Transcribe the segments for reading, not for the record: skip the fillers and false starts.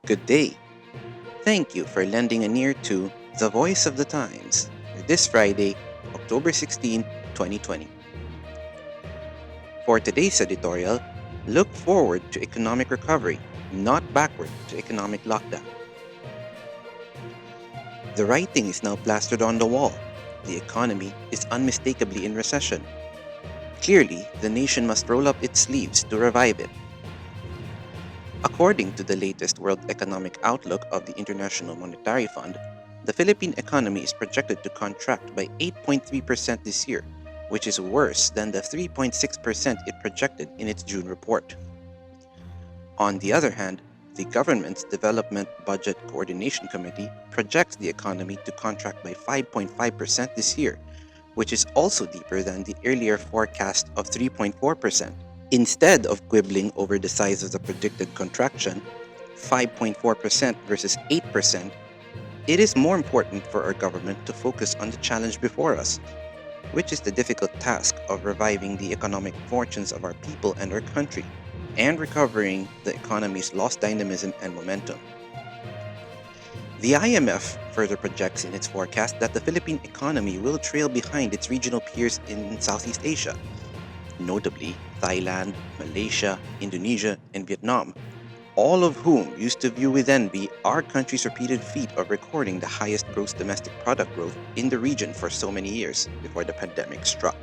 Good day. Thank you for lending an ear to The Voice of the Times for this Friday, October 16, 2020. For today's editorial, look forward to economic recovery, not backward to economic lockdown. The writing is now plastered on the wall. The economy is unmistakably in recession. Clearly, the nation must roll up its sleeves to revive it. According to the latest World Economic Outlook of the International Monetary Fund, the Philippine economy is projected to contract by 8.3% this year, which is worse than the 3.6% it projected in its June report. On the other hand, the government's Development Budget Coordination Committee projects the economy to contract by 5.5% this year, which is also deeper than the earlier forecast of 3.4%. Instead of quibbling over the size of the predicted contraction, 5.4% versus 8%, it is more important for our government to focus on the challenge before us, which is the difficult task of reviving the economic fortunes of our people and our country, and recovering the economy's lost dynamism and momentum. The IMF further projects in its forecast that the Philippine economy will trail behind its regional peers in Southeast Asia, notably Thailand, Malaysia, Indonesia, and Vietnam, all of whom used to view with envy our country's repeated feat of recording the highest gross domestic product growth in the region for so many years before the pandemic struck.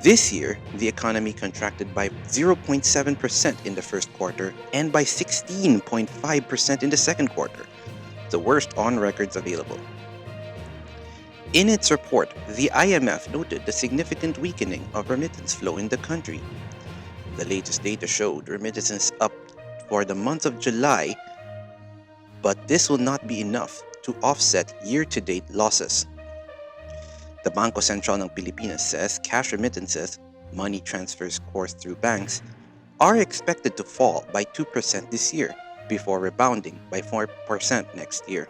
This year, the economy contracted by 0.7% in the first quarter and by 16.5% in the second quarter, the worst on records available. In its report, the IMF noted the significant weakening of remittance flow in the country. The latest data showed remittances up for the month of July, but this will not be enough to offset year-to-date losses. The Bangko Sentral ng Pilipinas says cash remittances, money transfers coursed through banks, are expected to fall by 2% this year before rebounding by 4% next year.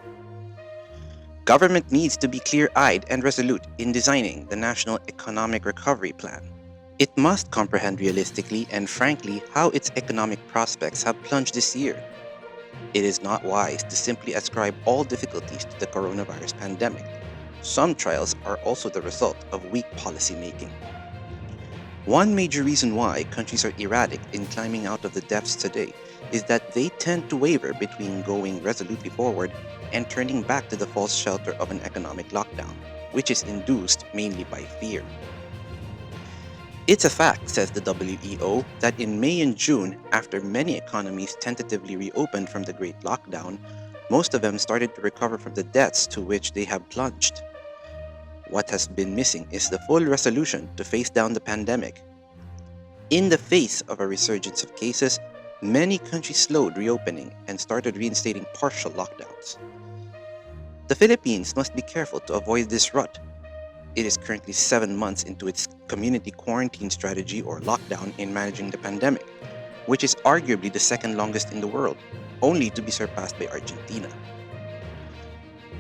Government needs to be clear-eyed and resolute in designing the National Economic Recovery Plan. It must comprehend realistically and frankly how its economic prospects have plunged this year. It is not wise to simply ascribe all difficulties to the coronavirus pandemic. Some trials are also the result of weak policy making. One major reason why countries are erratic in climbing out of the depths today is that they tend to waver between going resolutely forward and turning back to the false shelter of an economic lockdown, which is induced mainly by fear. It's a fact, says the WEO, that in May and June, after many economies tentatively reopened from the Great Lockdown, most of them started to recover from the debts to which they have plunged. What has been missing is the full resolution to face down the pandemic. In the face of a resurgence of cases, many countries slowed reopening and started reinstating partial lockdowns. The Philippines must be careful to avoid this rut. It is currently 7 months into its community quarantine strategy or lockdown in managing the pandemic, which is arguably the second longest in the world, only to be surpassed by Argentina.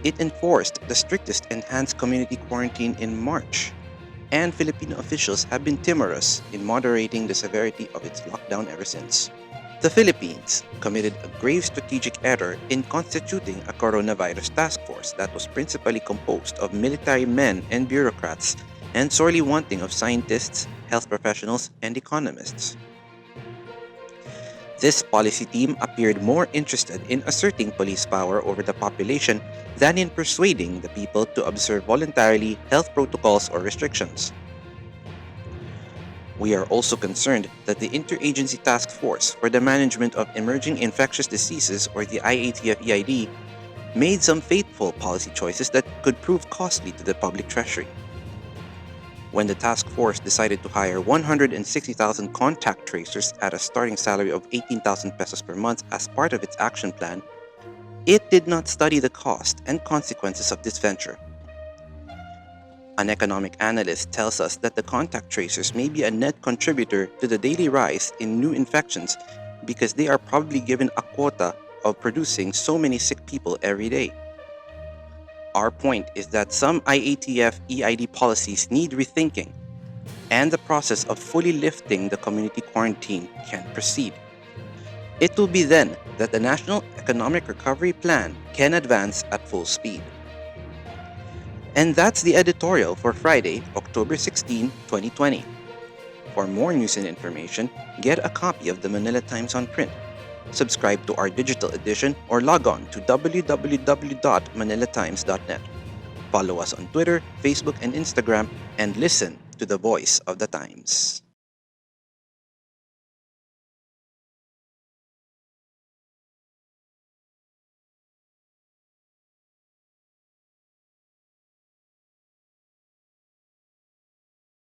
It enforced the strictest enhanced community quarantine in March, and Filipino officials have been timorous in moderating the severity of its lockdown ever since. The Philippines committed a grave strategic error in constituting a coronavirus task force that was principally composed of military men and bureaucrats and sorely wanting of scientists, health professionals, and economists. This policy team appeared more interested in asserting police power over the population than in persuading the people to observe voluntarily health protocols or restrictions. We are also concerned that the Interagency Task Force for the Management of Emerging Infectious Diseases, or the IATF-EID, made some fateful policy choices that could prove costly to the public treasury. When the task force decided to hire 160,000 contact tracers at a starting salary of 18,000 pesos per month as part of its action plan, it did not study the cost and consequences of this venture. An economic analyst tells us that the contact tracers may be a net contributor to the daily rise in new infections because they are probably given a quota of producing so many sick people every day. Our point is that some IATF EID policies need rethinking, and the process of fully lifting the community quarantine can proceed. It will be then that the National Economic Recovery Plan can advance at full speed. And that's the editorial for Friday, October 16, 2020. For more news and information, get a copy of the Manila Times on print. Subscribe to our digital edition or log on to www.manilatimes.net. Follow us on Twitter, Facebook, and Instagram, and listen to the voice of the Times.